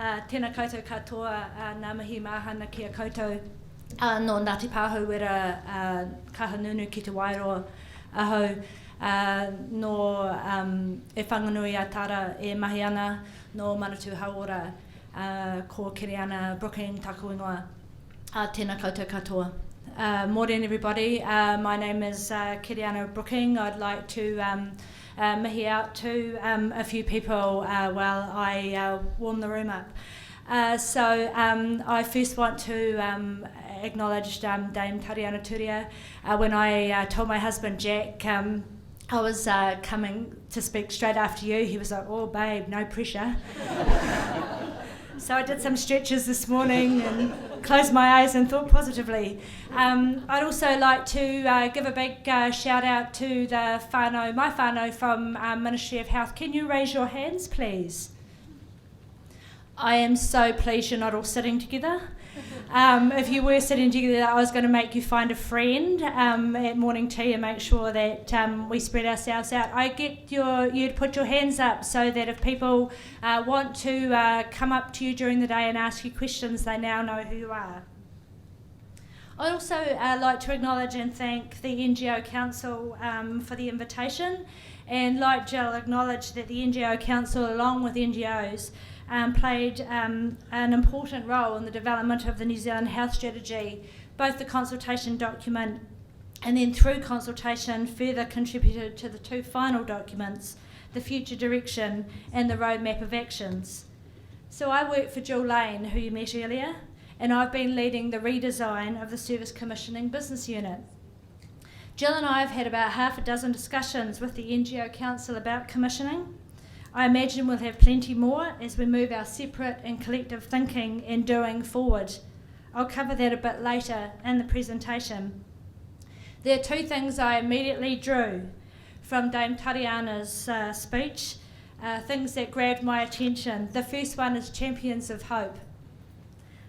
Tēnā koutou katoa, ngā mihi mahana ki a koutou no Ngāti Pāhu wera kahanunu ki te Wairoa ahau no e whanganui a Tara e mahi ana no Manatū Hauora ko Keriana Brooking taku ingoa. Tēnā koutou katoa. Morning everybody, my name is Keriana Brooking. I'd like to mihi out to a few people while I warm the room up. So I first want to acknowledge Dame Tariana Turia. When I told my husband Jack I was coming to speak straight after you, he was like, oh babe, no pressure. So I did some stretches this morning and closed my eyes and thought positively. I'd also like to give a big shout out to the whānau, my whānau from Ministry of Health. Can you raise your hands, please? I am so pleased you're not all sitting together. If you were sitting together, I was going to make you find a friend at morning tea and make sure that we spread ourselves out. I get you to put your hands up so that if people want to come up to you during the day and ask you questions, they now know who you are. I'd also like to acknowledge and thank the NGO Council for the invitation, and like Jill, acknowledge that the NGO Council, along with NGOs, played an important role in the development of the New Zealand Health Strategy, both the consultation document and then through consultation further contributed to the two final documents, the future direction and the roadmap of actions. So I work for Jill Lane, who you met earlier, and I've been leading the redesign of the Service Commissioning Business Unit. Jill and I have had about half a dozen discussions with the NGO Council about commissioning. I imagine we'll have plenty more as we move our separate and collective thinking and doing forward. I'll cover that a bit later in the presentation. There are two things I immediately drew from Dame Tariana's speech, things that grabbed my attention. The first one is champions of hope.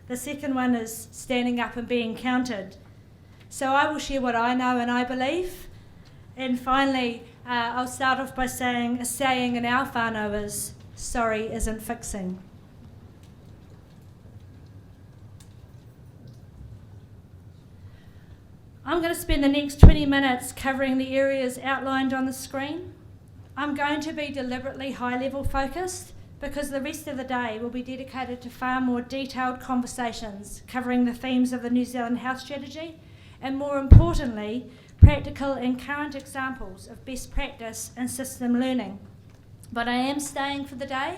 The second one is standing up and being counted. So I will share what I know and I believe. And finally, I'll start off by saying a saying in our whānau is, sorry isn't fixing. I'm going to spend the next 20 minutes covering the areas outlined on the screen. I'm going to be deliberately high-level focused because the rest of the day will be dedicated to far more detailed conversations covering the themes of the New Zealand Health Strategy and, more importantly, practical and current examples of best practice and system learning. But I am staying for the day,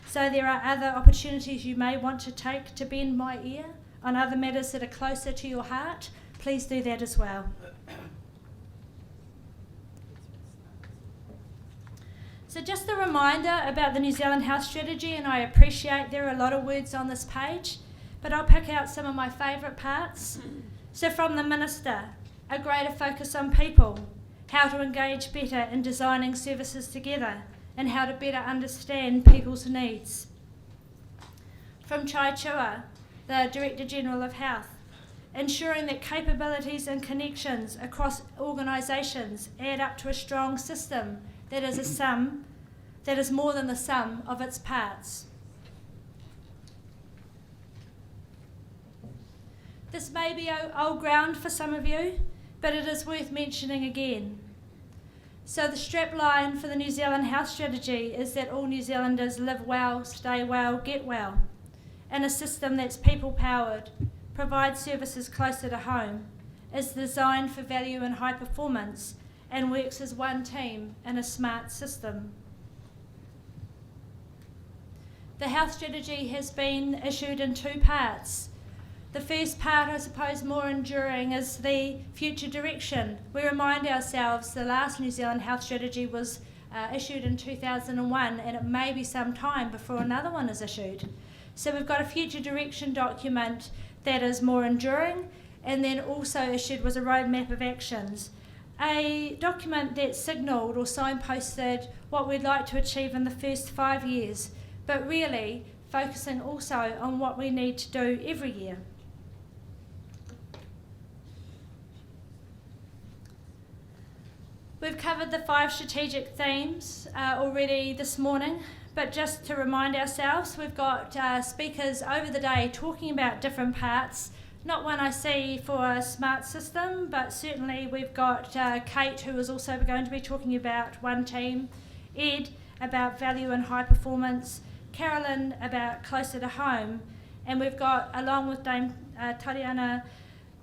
so there are other opportunities you may want to take to bend my ear on other matters that are closer to your heart. Please do that as well. So just a reminder about the New Zealand Health Strategy, and I appreciate there are a lot of words on this page, but I'll pick out some of my favourite parts. So from the Minister, a greater focus on people, how to engage better in designing services together, and how to better understand people's needs. From Chai Chua, the Director General of Health, ensuring that capabilities and connections across organisations add up to a strong system that is more than the sum of its parts. This may be old ground for some of you, but it is worth mentioning again. So the strapline for the New Zealand Health Strategy is that all New Zealanders live well, stay well, get well, in a system that's people-powered, provides services closer to home, is designed for value and high performance, and works as one team in a smart system. The Health Strategy has been issued in two parts. The first part, I suppose, more enduring, is the future direction. We remind ourselves the last New Zealand Health Strategy was issued in 2001, and it may be some time before another one is issued. So we've got a future direction document that is more enduring, and then also issued was a roadmap of actions. A document that signalled or signposted what we'd like to achieve in the first 5 years, but really focusing also on what we need to do every year. We've covered the 5 strategic themes already this morning, but just to remind ourselves, we've got speakers over the day talking about different parts. Not one I see for a smart system, but certainly we've got Kate, who is also going to be talking about One Team, Ed about value and high performance, Carolyn about closer to home, and we've got, along with Dame Tariana,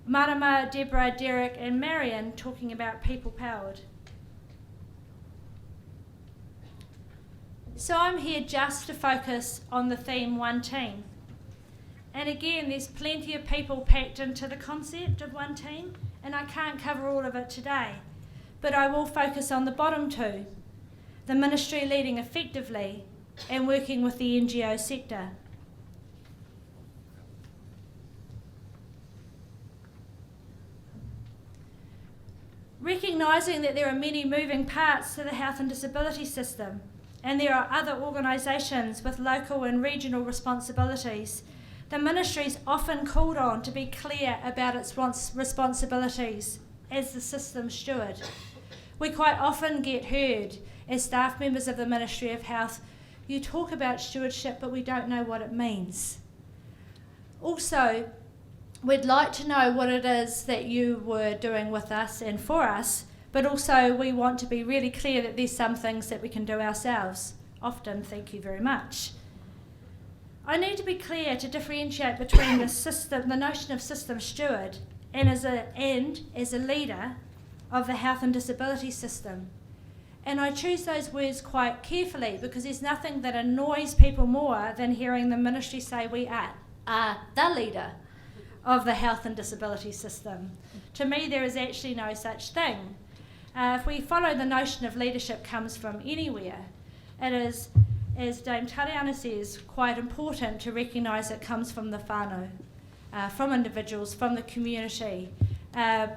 Marama, Deborah, Derek and Marion talking about people powered. So I'm here just to focus on the theme One Team. And again, there's plenty of people packed into the concept of One Team, and I can't cover all of it today, but I will focus on the bottom two, the ministry leading effectively and working with the NGO sector. Recognising that there are many moving parts to the health and disability system, and there are other organisations with local and regional responsibilities, the ministry is often called on to be clear about its responsibilities as the system steward. We quite often get heard as staff members of the Ministry of Health, you talk about stewardship but we don't know what it means. Also, we'd like to know what it is that you were doing with us and for us, but also we want to be really clear that there's some things that we can do ourselves. Often, thank you very much. I need to be clear to differentiate between the system, the notion of system steward, and as a leader of the health and disability system. And I choose those words quite carefully because there's nothing that annoys people more than hearing the ministry say we are the leader of the health and disability system. To me, there is actually no such thing. If we follow the notion of leadership comes from anywhere, it is, as Dame Tariana says, quite important to recognise it comes from the whānau, from individuals, from the community.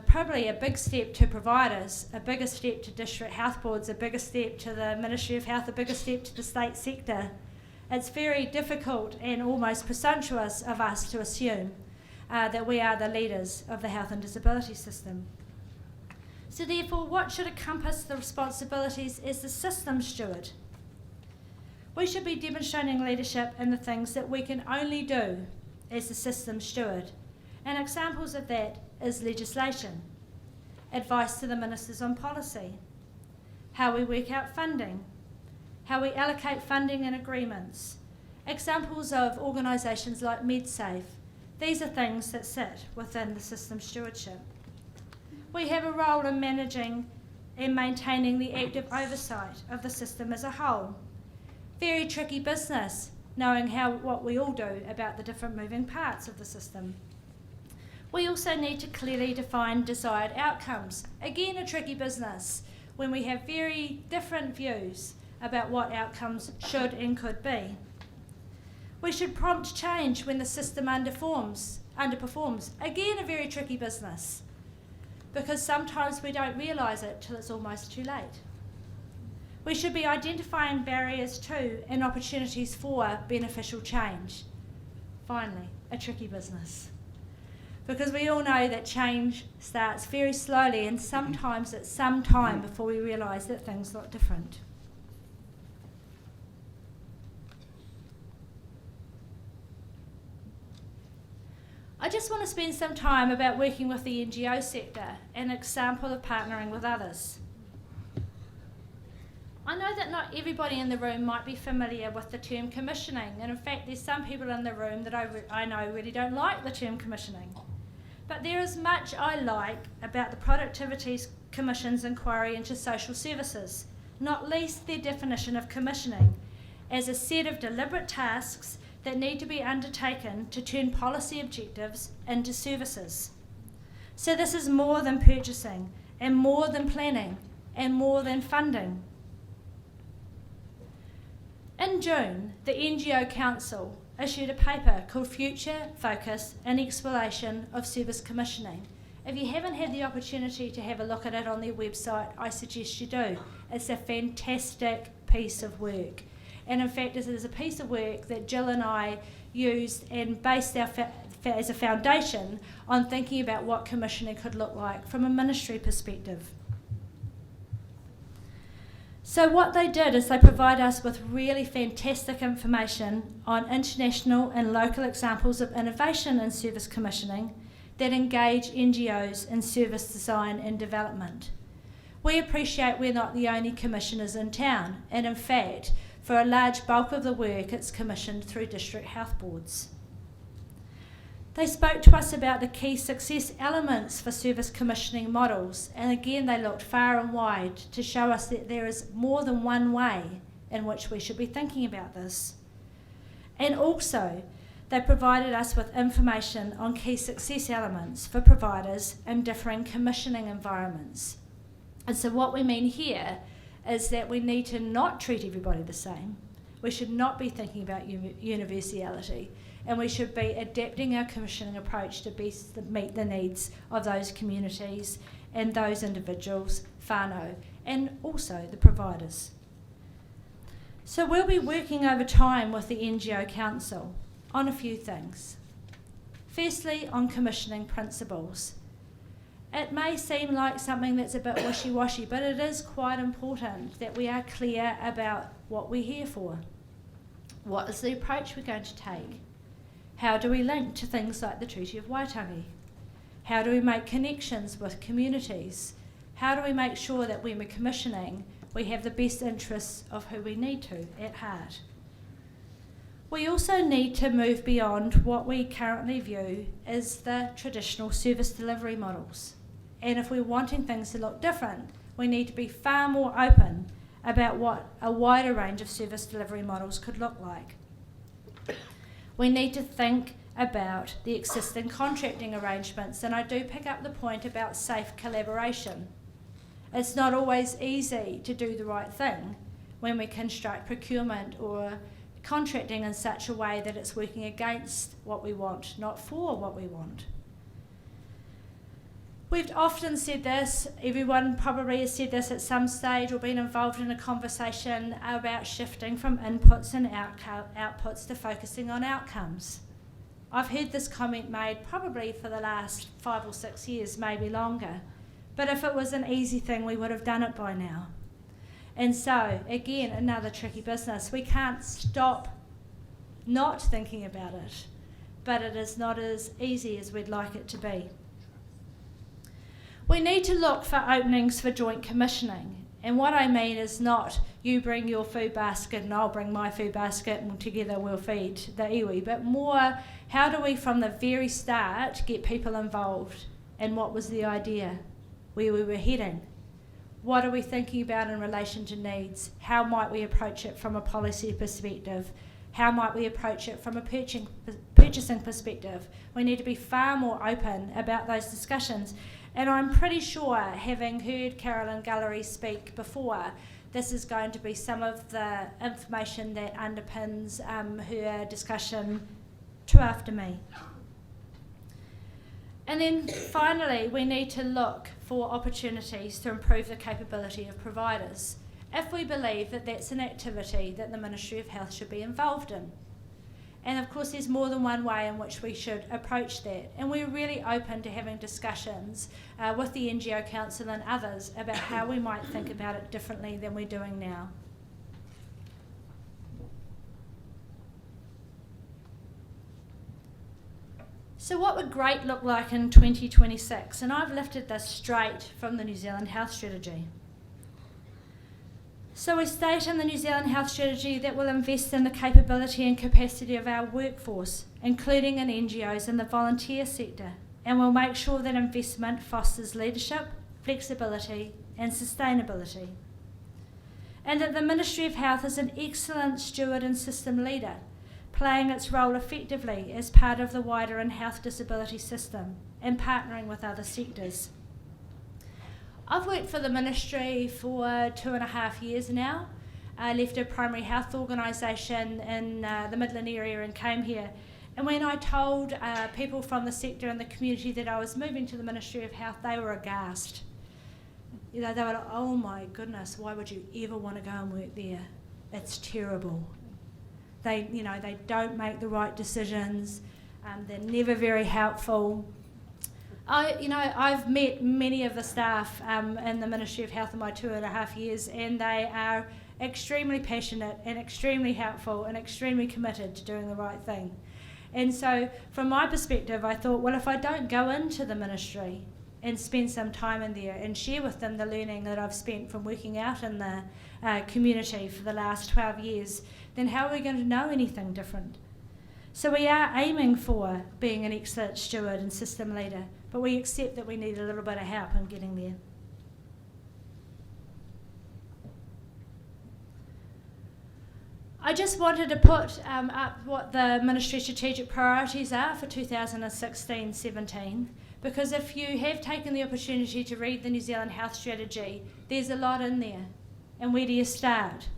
Probably a big step to providers, a bigger step to district health boards, a bigger step to the Ministry of Health, a bigger step to the state sector. It's very difficult and almost presumptuous of us to assume that we are the leaders of the health and disability system. So therefore, what should encompass the responsibilities as the system steward? We should be demonstrating leadership in the things that we can only do as the system steward. And examples of that is legislation, advice to the ministers on policy, how we work out funding, how we allocate funding and agreements, examples of organisations like MedSafe. These are things that sit within the system stewardship. We have a role in managing and maintaining the active oversight of the system as a whole. Very tricky business, knowing what we all do about the different moving parts of the system. We also need to clearly define desired outcomes. Again, a tricky business when we have very different views about what outcomes should and could be. We should prompt change when the system underperforms. Again, a very tricky business, because sometimes we don't realise it till it's almost too late. We should be identifying barriers to and opportunities for beneficial change. Finally, a tricky business, because we all know that change starts very slowly and sometimes it's some time before we realise that things look different. I just want to spend some time about working with the NGO sector, an example of partnering with others. I know that not everybody in the room might be familiar with the term commissioning, and in fact there's some people in the room that I know really don't like the term commissioning. But there is much I like about the Productivities Commission's inquiry into social services, not least their definition of commissioning as a set of deliberate tasks that need to be undertaken to turn policy objectives into services. So this is more than purchasing, and more than planning, and more than funding. In June, the NGO Council issued a paper called Future, Focus and Exploration of Service Commissioning. If you haven't had the opportunity to have a look at it on their website, I suggest you do. It's a fantastic piece of work. And in fact, it is a piece of work that Jill and I used and based our as a foundation on thinking about what commissioning could look like from a ministry perspective. So what they did is they provide us with really fantastic information on international and local examples of innovation in service commissioning that engage NGOs in service design and development. We appreciate we're not the only commissioners in town, and in fact, for a large bulk of the work, it's commissioned through district health boards. They spoke to us about the key success elements for service commissioning models, and again they looked far and wide to show us that there is more than one way in which we should be thinking about this. And also, they provided us with information on key success elements for providers in differing commissioning environments. And so what we mean here is that we need to not treat everybody the same. We should not be thinking about universality, and we should be adapting our commissioning approach to best meet the needs of those communities and those individuals, whānau, and also the providers. So we'll be working over time with the NGO Council on a few things. Firstly, on commissioning principles. It may seem like something that's a bit wishy-washy, but it is quite important that we are clear about what we're here for. What is the approach we're going to take? How do we link to things like the Treaty of Waitangi? How do we make connections with communities? How do we make sure that when we're commissioning, we have the best interests of who we need to at heart? We also need to move beyond what we currently view as the traditional service delivery models. And if we're wanting things to look different, we need to be far more open about what a wider range of service delivery models could look like. We need to think about the existing contracting arrangements, and I do pick up the point about safe collaboration. It's not always easy to do the right thing when we construct procurement or contracting in such a way that it's working against what we want, not for what we want. We've often said this, everyone probably has said this at some stage or been involved in a conversation about shifting from inputs and outputs to focusing on outcomes. I've heard this comment made probably for the last 5 or 6 years, maybe longer. But if it was an easy thing, we would have done it by now. And so, again, another tricky business. We can't stop not thinking about it, but it is not as easy as we'd like it to be. We need to look for openings for joint commissioning. And what I mean is not you bring your food basket and I'll bring my food basket and together we'll feed the iwi, but more how do we from the very start get people involved and what was the idea, where we were heading. What are we thinking about in relation to needs? How might we approach it from a policy perspective? How might we approach it from a purchasing perspective? We need to be far more open about those discussions. And I'm pretty sure, having heard Carolyn Gullery speak before, this is going to be some of the information that underpins her discussion to after me. And then finally, we need to look for opportunities to improve the capability of providers, if we believe that that's an activity that the Ministry of Health should be involved in. And of course there's more than one way in which we should approach that, and we're really open to having discussions with the NGO Council and others about how we might think about it differently than we're doing now. So what would great look like in 2026? And I've lifted this straight from the New Zealand Health Strategy. So we state in the New Zealand Health Strategy that we'll invest in the capability and capacity of our workforce, including in NGOs and the volunteer sector, and we'll make sure that investment fosters leadership, flexibility and sustainability. And that the Ministry of Health is an excellent steward and system leader, playing its role effectively as part of the wider in-health disability system and partnering with other sectors. I've worked for the Ministry for 2.5 years now. I left a primary health organisation in the Midland area and came here. And when I told people from the sector and the community that I was moving to the Ministry of Health, they were aghast. You know, they were like, oh my goodness, why would you ever want to go and work there? It's terrible. They don't make the right decisions. They're never very helpful. I've met many of the staff in the Ministry of Health in my 2.5 years, and they are extremely passionate and extremely helpful and extremely committed to doing the right thing. And so from my perspective, I thought, well, if I don't go into the ministry and spend some time in there and share with them the learning that I've spent from working out in the community for the last 12 years, then how are we going to know anything different? So we are aiming for being an excellent steward and system leader, but we accept that we need a little bit of help in getting there. I just wanted to put up what the Ministry's strategic priorities are for 2016-17, because if you have taken the opportunity to read the New Zealand Health Strategy, there's a lot in there, and where do you start?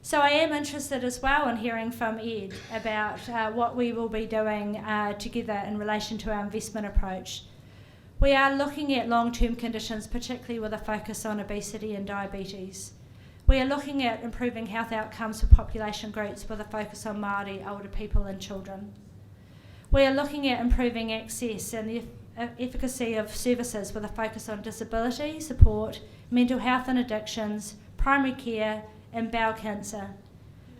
So I am interested as well in hearing from Ed about what we will be doing together in relation to our investment approach. We are looking at long-term conditions, particularly with a focus on obesity and diabetes. We are looking at improving health outcomes for population groups with a focus on Māori, older people and children. We are looking at improving access and the efficacy of services with a focus on disability support, mental health and addictions, primary care and bowel cancer.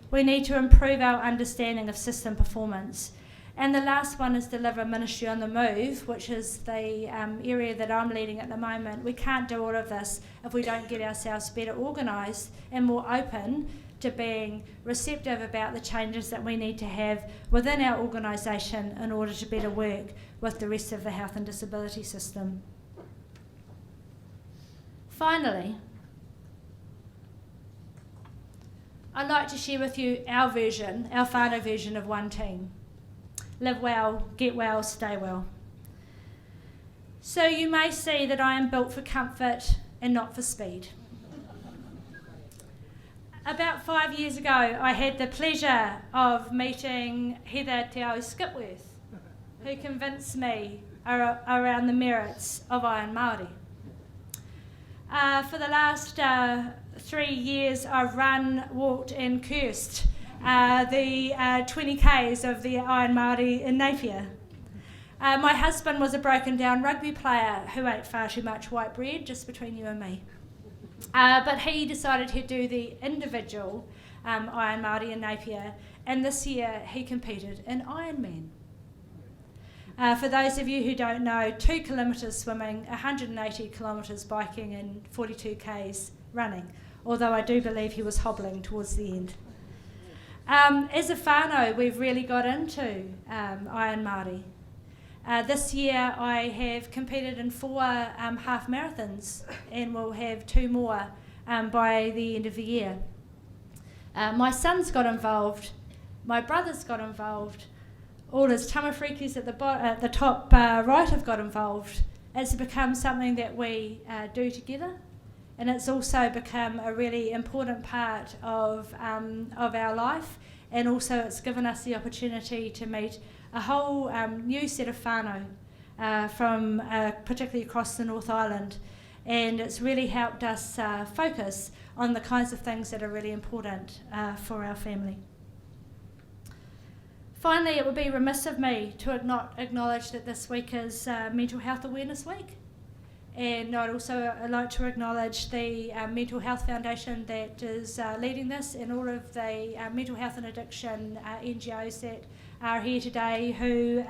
We need to improve our understanding of system performance. And the last one is deliver Ministry on the Move, which is the area that I'm leading at the moment. We can't do all of this if we don't get ourselves better organised and more open to being receptive about the changes that we need to have within our organisation in order to better work with the rest of the health and disability system. Finally, I'd like to share with you our version, our whānau version of one team. Live well, get well, stay well. So you may see that I am built for comfort and not for speed. About 5 years ago, I had the pleasure of meeting Heather Te Ao Skipworth, who convinced me around the merits of Iron Māori. For the last 3 years, I've run, walked and cursed the 20 Ks of the Iron Māori in Napier. My husband was a broken down rugby player who ate far too much white bread, just between you and me. But he decided he'd do the individual Iron Māori in Napier, and this year he competed in Ironman. For those of you who don't know, 2 kilometres swimming, 180 kilometres biking and 42 Ks running, although I do believe he was hobbling towards the end. As a whānau, we've really got into Iron Māori. This year I have competed in 4 half marathons and will have 2 more by the end of the year. My son's got involved, my brother's got involved, all his tamawhirikis at the top right have got involved. It's become something that we do together, and it's also become a really important part of our life, and also it's given us the opportunity to meet a whole new set of whānau from particularly across the North Island, and it's really helped us focus on the kinds of things that are really important for our family. Finally, it would be remiss of me to not acknowledge that this week is Mental Health Awareness Week. And I'd also like to acknowledge the Mental Health Foundation that is leading this, and all of the mental health and addiction NGOs that are here today who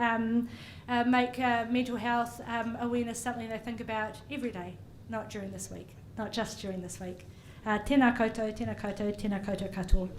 make mental health awareness something they think about every day, not just during this week. Tēnā koutou, tēnā koutou, tēnā koutou katoa.